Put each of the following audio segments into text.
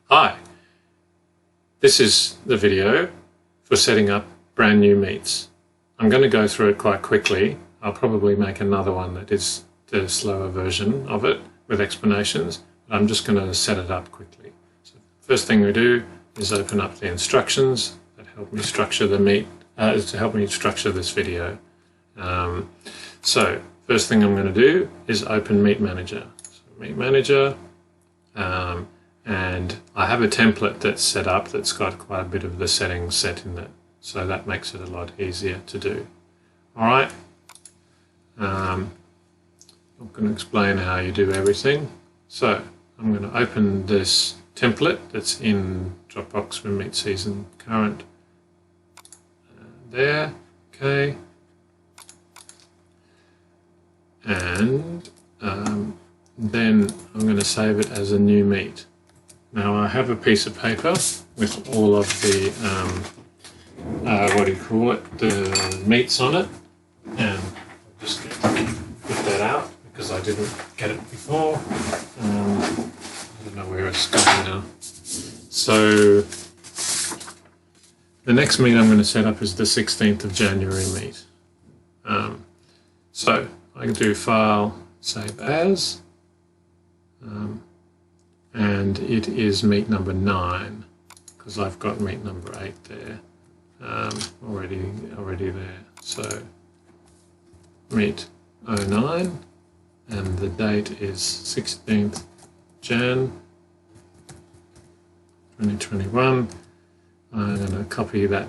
Hi, this is the video for setting up brand new meets. I'm going to go through it quite quickly. I'll probably make another one that is the slower version of it with explanations, but I'm just going to set it up quickly. So first thing we do is open up the instructions that help me structure the meet, to help me structure this video. So first thing I'm going to do is open Meet Manager. So Meet Manager, and I have a template that's set up that's got quite a bit of the settings set in it, so that makes it a lot easier to do. Alright, I'm going to explain how you do everything. So I'm going to open this template that's in Dropbox for Meet Season Current. There, okay. And then I'm going to save it as a new meet. Now I have a piece of paper with all of the, the meets on it, and I'll just get that out because I didn't get it before. I don't know where it's going now. So the next meet I'm going to set up is the 16th of January meet. So I can do File, Save As, and it is meet number 9 because I've got meet number 8 there already there. So meet 09, and the date is 16th Jan 2021. I'm going to copy that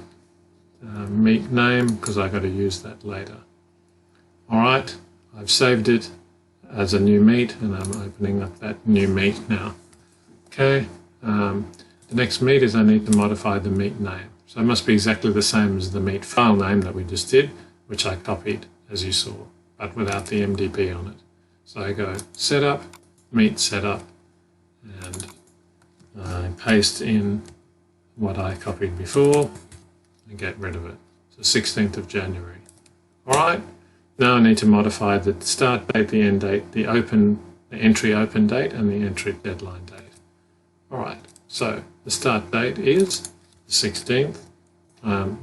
meet name because I've got to use that later. Alright, I've saved it as a new meet and I'm opening up that new meet now. Okay, the next meet is I need to modify the meet name. So it must be exactly the same as the meet file name that we just did, which I copied as you saw, but without the MDP on it. So I go Setup, Meet Setup, and I paste in what I copied before and get rid of it. So 16th of January. Alright, now I need to modify the start date, the end date, the entry open date, and the entry deadline date. Alright, so the start date is the 16th.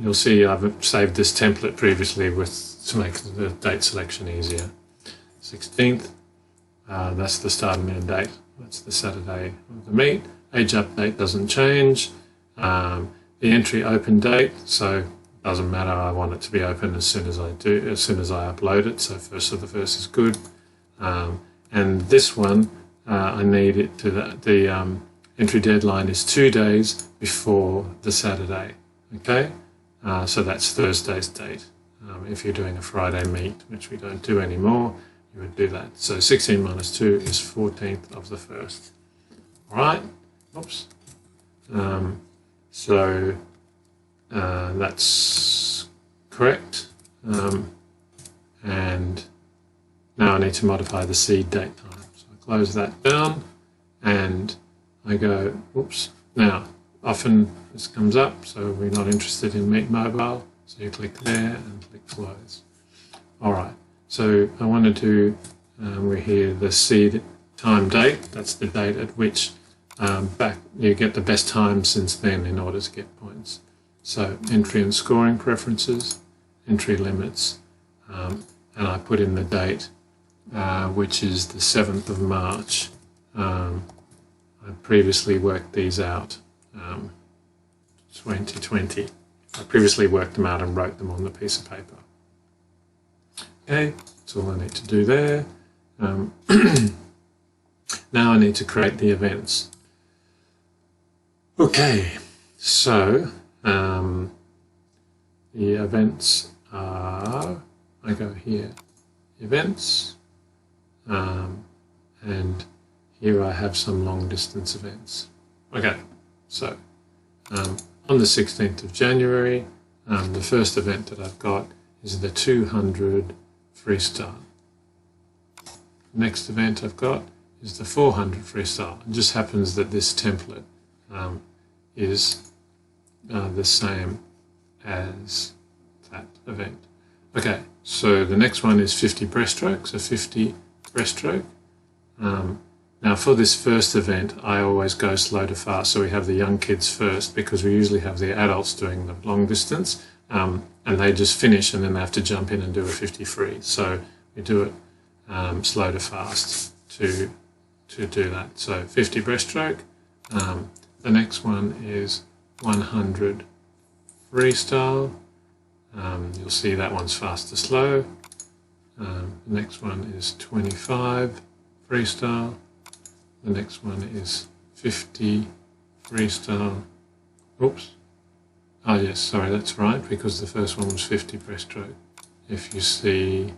You'll see I've saved this template previously to make the date selection easier. 16th, that's the start and end date. That's the Saturday of the meet. Age update doesn't change. The entry open date, so it doesn't matter. I want it to be open as soon as I upload it. So 1st of the 1st is good. And this one, I need it to the entry deadline is 2 days before the Saturday. Okay, so that's Thursday's date. If you're doing a Friday meet, which we don't do anymore, you would do that. So 16 minus 2 is 14th of the 1st. All right. Oops. So that's correct. And now I need to modify the seed date time. So I close that down and I go, oops. Now, often this comes up, so we're not interested in Meet Mobile. So you click there and click Close. All right. So I want to do, we're here, the seed time date. That's the date at which you get the best time since then in order to get points. So entry and scoring preferences, entry limits, and I put in the date, which is the 7th of March. I previously worked these out, 2020. I previously worked them out and wrote them on the piece of paper. Okay, that's all I need to do there. Now I need to create the events. Okay, so the events are, I go here, events, and here I have some long distance events. Okay, so on the 16th of January, the first event that I've got is the 200 freestyle. Next event I've got is the 400 freestyle. It just happens that this template is the same as that event. Okay, so the next one is 50 breaststroke, so 50 breaststroke. Now for this first event, I always go slow to fast, so we have the young kids first because we usually have the adults doing the long distance, and they just finish and then they have to jump in and do a 50 free. So we do it slow to fast to do that. So 50 breaststroke. The next one is 100 freestyle. You'll see that one's fast to slow. The next one is 25 freestyle. The next one is 50 freestyle. Oops. Oh yes, sorry, that's right, because the first one was 50 breaststroke. If you see,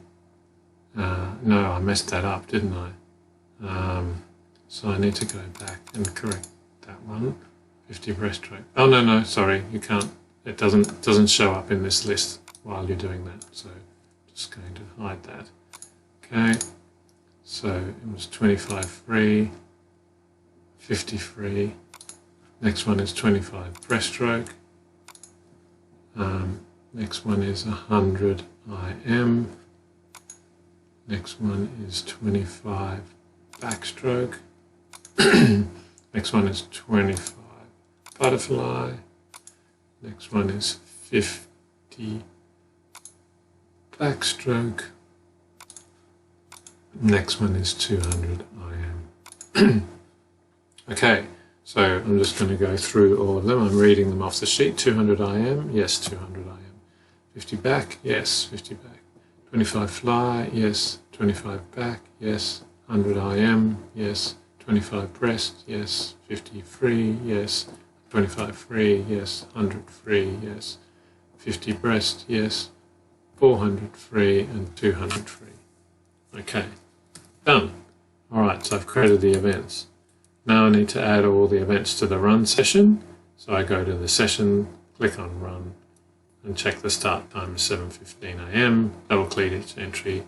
no, I messed that up, didn't I? So I need to go back and correct that one. 50 breaststroke. Oh no, sorry, you can't. It doesn't show up in this list while you're doing that. So just going to hide that. Okay. So it was 25 free, 50 free. Next one is 25 breaststroke. Next one is 100 IM. Next one is 25 backstroke. Next one is 25 butterfly. Next one is 50 backstroke. Next one is 200 IM. Okay, so I'm just going to go through all of them. I'm reading them off the sheet. 200 IM, yes, 200 IM. 50 back, yes, 50 back. 25 fly, yes. 25 back, yes. 100 IM, yes. 25 breast, yes. 50 free, yes. 25 free, yes. 100 free, yes. 50 breast, yes. 400 free and 200 free. Okay, done. Alright, so I've created the events. Now I need to add all the events to the run session. So I go to the session, click on run, and check the start time is 7:15 AM. Double click each entry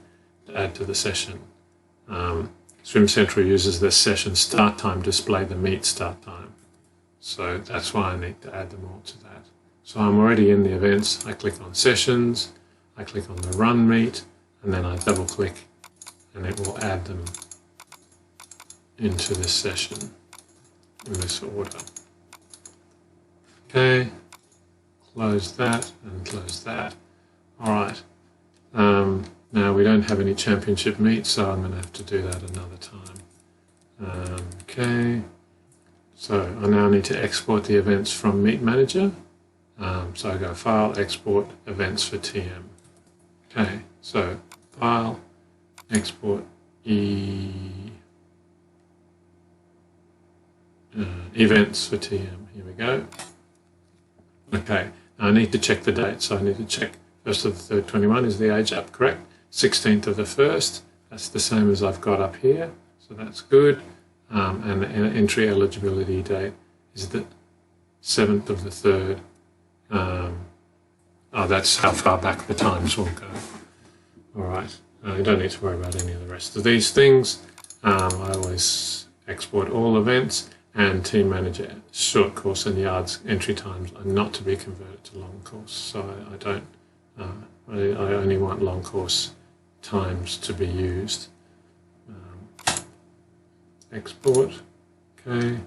to add to the session. Swim Central uses the session start time to display the meet start time. So that's why I need to add them all to that. So I'm already in the events. I click on sessions, I click on the run meet, and then I double click and it will add them into this session in this order. Okay, close that and close that. Alright, now we don't have any championship meets, so I'm going to have to do that another time. Okay, so I now need to export the events from Meet Manager. So I go File, Export, Events for TM. Okay, so File, Export, Events for TM. Here we go. Okay, now I need to check the date. So I need to check 1st of the 3rd, 21 is the age up, correct? 16th of the 1st, that's the same as I've got up here, so that's good. And the entry eligibility date is the 7th of the 3rd. That's how far back the times will go. All right, you don't need to worry about any of the rest of these things. I always export all events, and Team Manager short course and yards entry times are not to be converted to long course. So I don't. I only want long course times to be used. Export. Okay.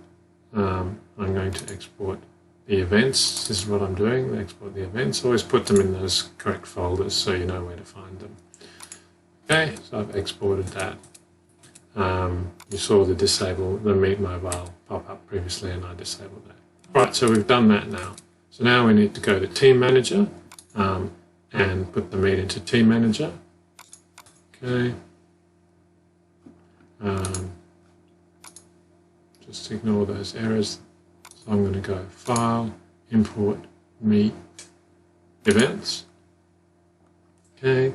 I'm going to export the events. This is what I'm doing. Export the events. Always put them in those correct folders so you know where to find them. Okay, so I've exported that. You saw the Meet Mobile pop up previously, and I disabled that. Right, so we've done that now. So now we need to go to Team Manager and put the Meet into Team Manager. Okay. Just ignore those errors. So I'm going to go File, Import, Meet, Events. Okay.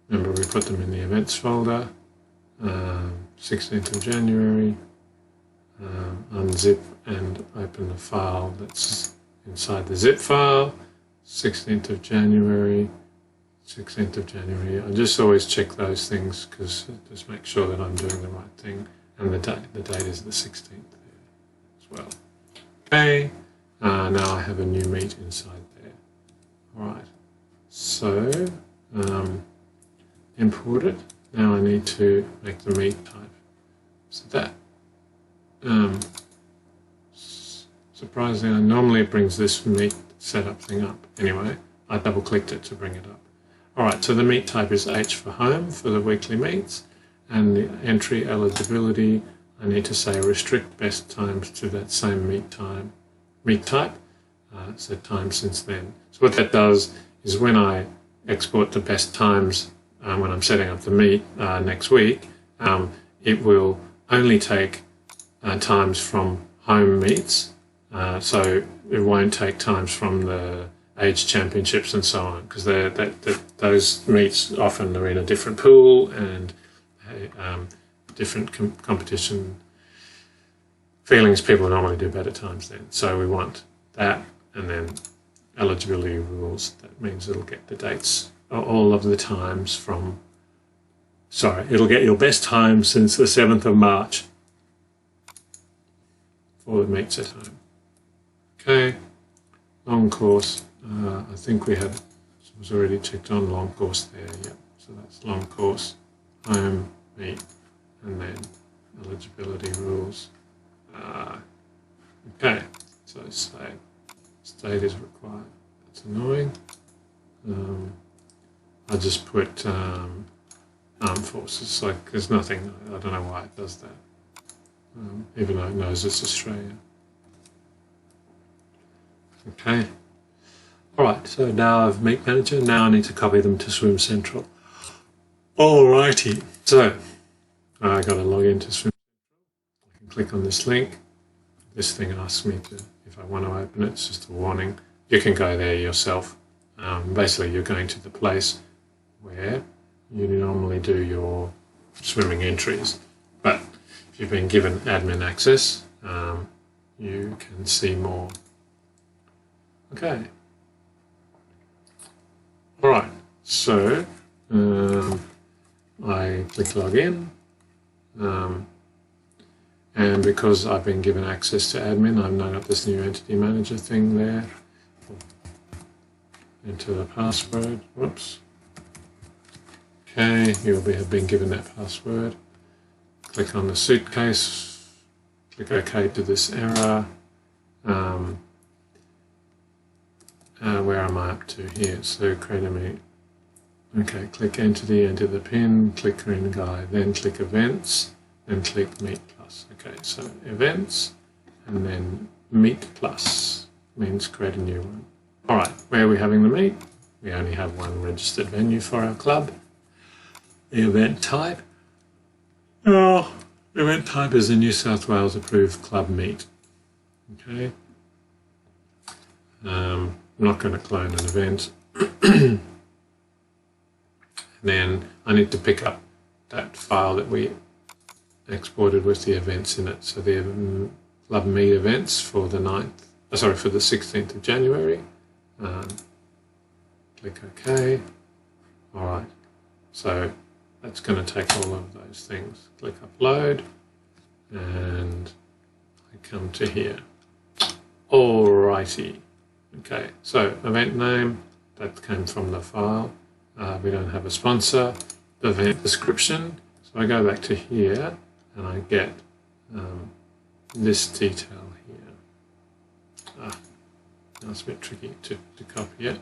Remember, we put them in the Events folder. 16th of January. Unzip and open the file that's inside the zip file. 16th of January. 16th of January. I just always check those things because just make sure that I'm doing the right thing. And the date is the 16th there as well. Okay, now I have a new meet inside there. Alright, so import it. Now I need to make the meet type. So that Surprisingly, normally it brings this meet setup thing up. Anyway, I double clicked it to bring it up. Alright, so the meet type is H for home for the weekly meets, and the entry eligibility, I need to say restrict best times to that same meet type, so time since then. So what that does is when I export the best times when I'm setting up the meet next week, it will only take times from home meets, so it won't take times from the age championships and so on, because those meets often are in a different pool and different competition feelings. People normally do better times then. So we want that, and then eligibility rules. That means it'll get the dates, all of the times from, it'll get your best time since the 7th of March for the meets at home. Okay, long course. I think it was already checked on long course there, yep. So that's long course, home, meet, and then eligibility rules. Okay, so state is required. That's annoying. I just put armed forces, like there's nothing, I don't know why it does that, even though it knows it's Australia. Okay. Alright, so now I've Meet Manager, now I need to copy them to Swim Central. Alrighty, so I got to log into Swim Central. I can click on this link. This thing asks me if I want to open it, it's just a warning. You can go there yourself. Basically, you're going to the place where you normally do your swimming entries. But if you've been given admin access, you can see more. Okay. Alright, so I click login, and because I've been given access to admin, I've now got this new entity manager thing there. Enter the password, whoops. Okay, you'll have been given that password. Click on the suitcase, click OK to this error. Where am I up to here? So create a meet. Okay, click entity, enter the pin, click green guy, then click events, and click meet plus. Okay, so events, and then meet plus means create a new one. All right, where are we having the meet? We only have one registered venue for our club. The event type. Oh, event type is a New South Wales approved club meet. Okay. I'm not going to clone an event. Then I need to pick up that file that we exported with the events in it. So the club meet events for the 16th of January. Click OK. All right. So that's going to take all of those things. Click upload, and I come to here. Alrighty. Okay, so event name, that came from the file. We don't have a sponsor. The event description, so I go back to here and I get this detail here. That's a bit tricky to copy it.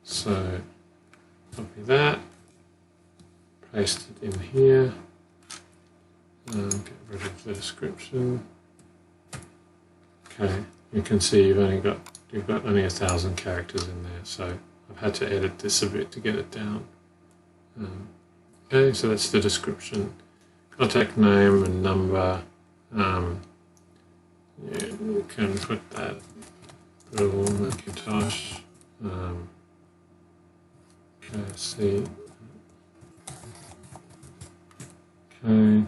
So copy that, paste it in here, get rid of the description. Okay, you can see you've got only 1,000 characters in there, so I've had to edit this a bit to get it down. Okay, so that's the description. Contact name and number. Yeah, you can put that Bill Macintosh. KASC. Okay.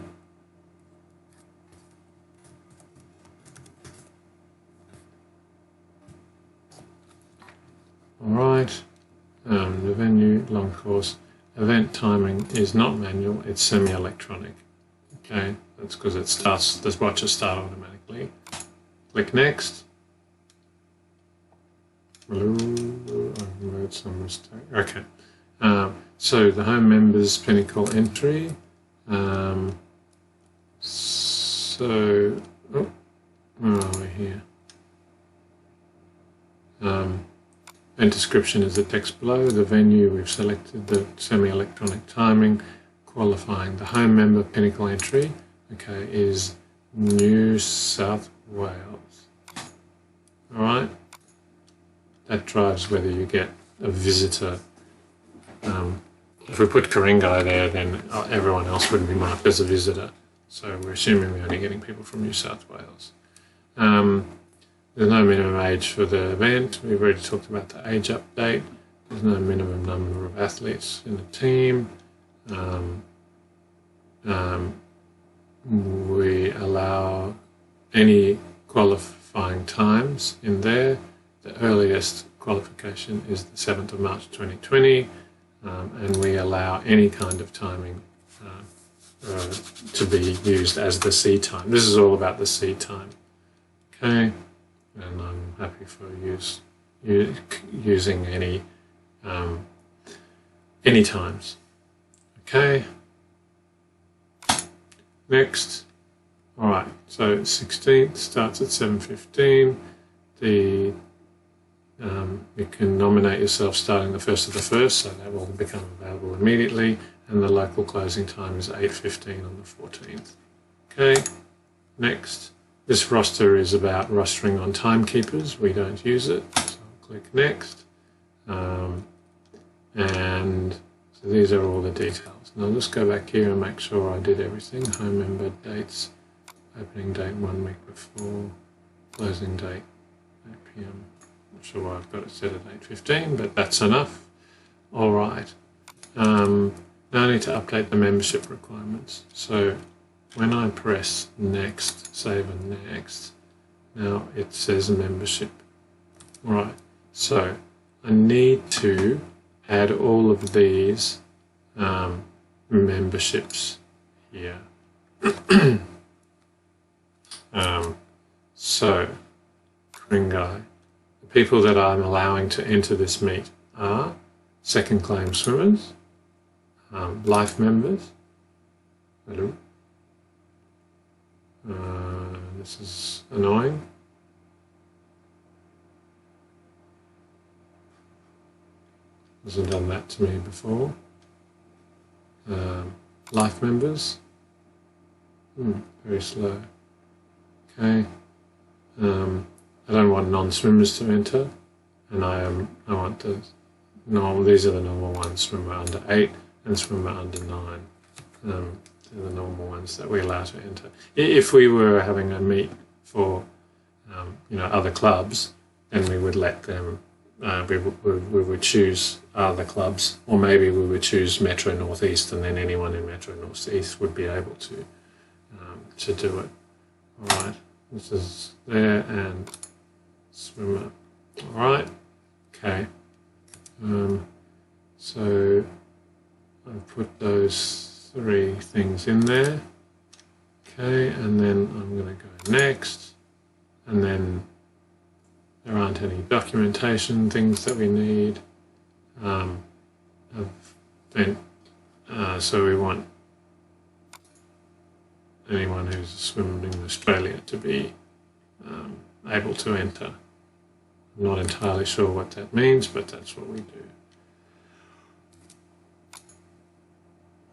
Alright, the venue, long course, event timing is not manual, it's semi-electronic. Okay, that's because it starts, the watches start automatically. Click next. I made some mistake. Okay, so the home members Pinnacle entry. So, oh, where are we here? And description is the text below. The venue, we've selected the semi-electronic timing. Qualifying the home member Pinnacle entry, okay, is New South Wales. All right, that drives whether you get a visitor. If we put Ku-ring-gai there, then everyone else would be marked as a visitor. So we're assuming we're only getting people from New South Wales. There's no minimum age for the event. We've already talked about the age update. There's no minimum number of athletes in the team. We allow any qualifying times in there. The earliest qualification is the 7th of March 2020, and we allow any kind of timing to be used as the C time. This is all about the C time. Okay, and I'm happy for using any times. Okay. Next, all right. So 16th starts at 7:15. You can nominate yourself starting the 1st of the 1st, so that will become available immediately. And the local closing time is 8:15 on the 14th. Okay. Next, this roster is about rostering on timekeepers. We don't use it, so I'll click next. And so these are all the details. Now let's go back here and make sure I did everything. Home member dates, opening date 1 week before, closing date 8 p.m. Not sure why I've got it set at 8:15, but that's enough. All right. Now I need to update the membership requirements. So when I press next, save and next, now it says membership. All right. So I need to add all of these memberships here. So, Ku-ring-gai, the people that I'm allowing to enter this meet are second claim swimmers, life members. Hello. This is annoying. Hasn't done that to me before. Life members. Very slow. Okay. I don't want non-swimmers to enter, and I want the normal. These are the normal ones: swimmer under 8 and swimmer under 9. They're the normal ones that we allow to enter. If we were having a meet for other clubs, then we would let them. We would choose other clubs, or maybe we would choose Metro Northeast, and then anyone in Metro Northeast would be able to do it. All right, this is there and swimmer. All right, okay. So I've put those 3 things in there. Okay, and then I'm going to go next, and then there aren't any documentation things that we need. So we want anyone who's swimming in Australia to be able to enter. I'm not entirely sure what that means, but that's what we do.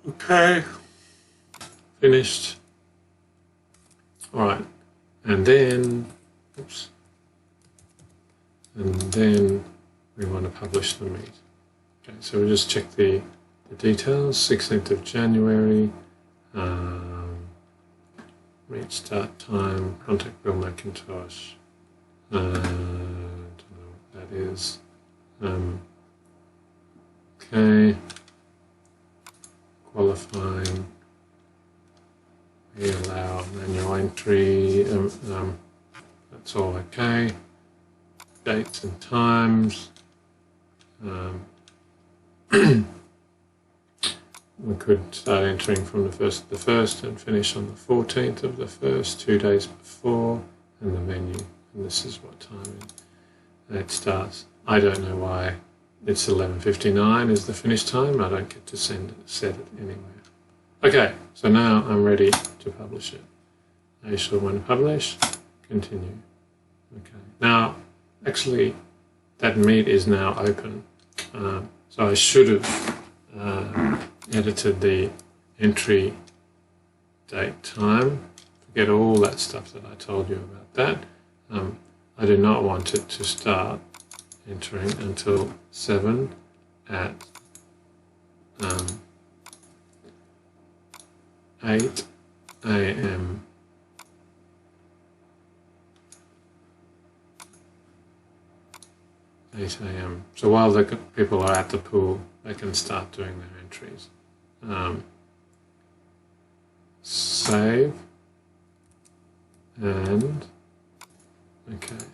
Okay, finished. All right, and then, oops. And then we want to publish the meet. Okay, so we'll just check the details. 16th of January, meet start time, contact Bill McIntosh. Don't know what that is. Okay, qualifying. We allow manual entry. That's all okay. Dates and times. We could start entering from the 1st of the 1st and finish on the 14th of the 1st, 2 days before, and the venue. And this is what time it starts. I don't know why it's 11:59 is the finish time. I don't get to set it anywhere. Okay, so now I'm ready to publish it. Are you sure when published? Continue. Okay. Now, actually, that meet is now open. So I should have edited the entry date time. Forget all that stuff that I told you about that. I do not want it to start entering until 7 at 8 a.m. So while the people are at the pool, they can start doing their entries. Save. And, okay.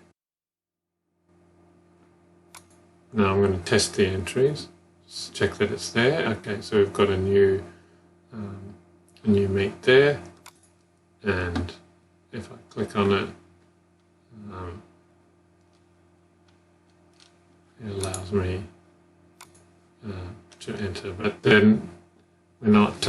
Now I'm going to test the entries. Just check that it's there. Okay, so we've got a new meet there. And if I click on it, it allows me to enter, but then we're not,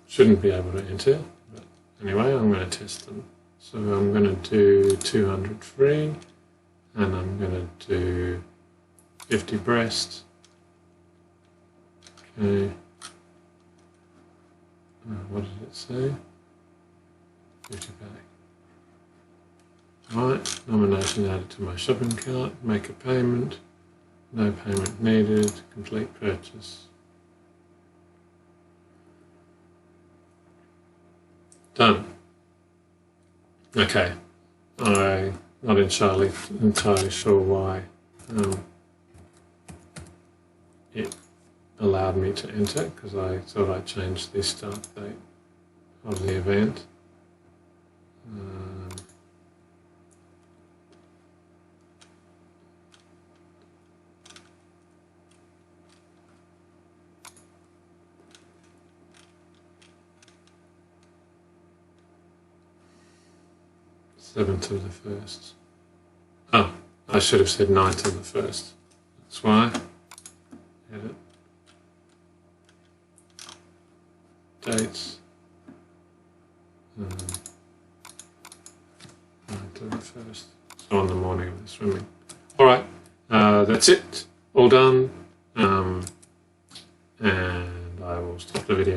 shouldn't be able to enter, but anyway, I'm going to test them. So I'm going to do 200 free, and I'm going to do 50 breast. Okay. What did it say? 50 back. Right, nomination added to my shopping cart, make a payment, no payment needed, complete purchase. Done. Okay, I'm not entirely sure why it allowed me to enter, because I thought I changed the start date of the event. 7th of the 1st. Oh, I should have said 9th of the 1st. That's why. Edit. Dates. 9th of the 1st. So on the morning of the swimming. Alright, that's it. All done. And I will stop the video.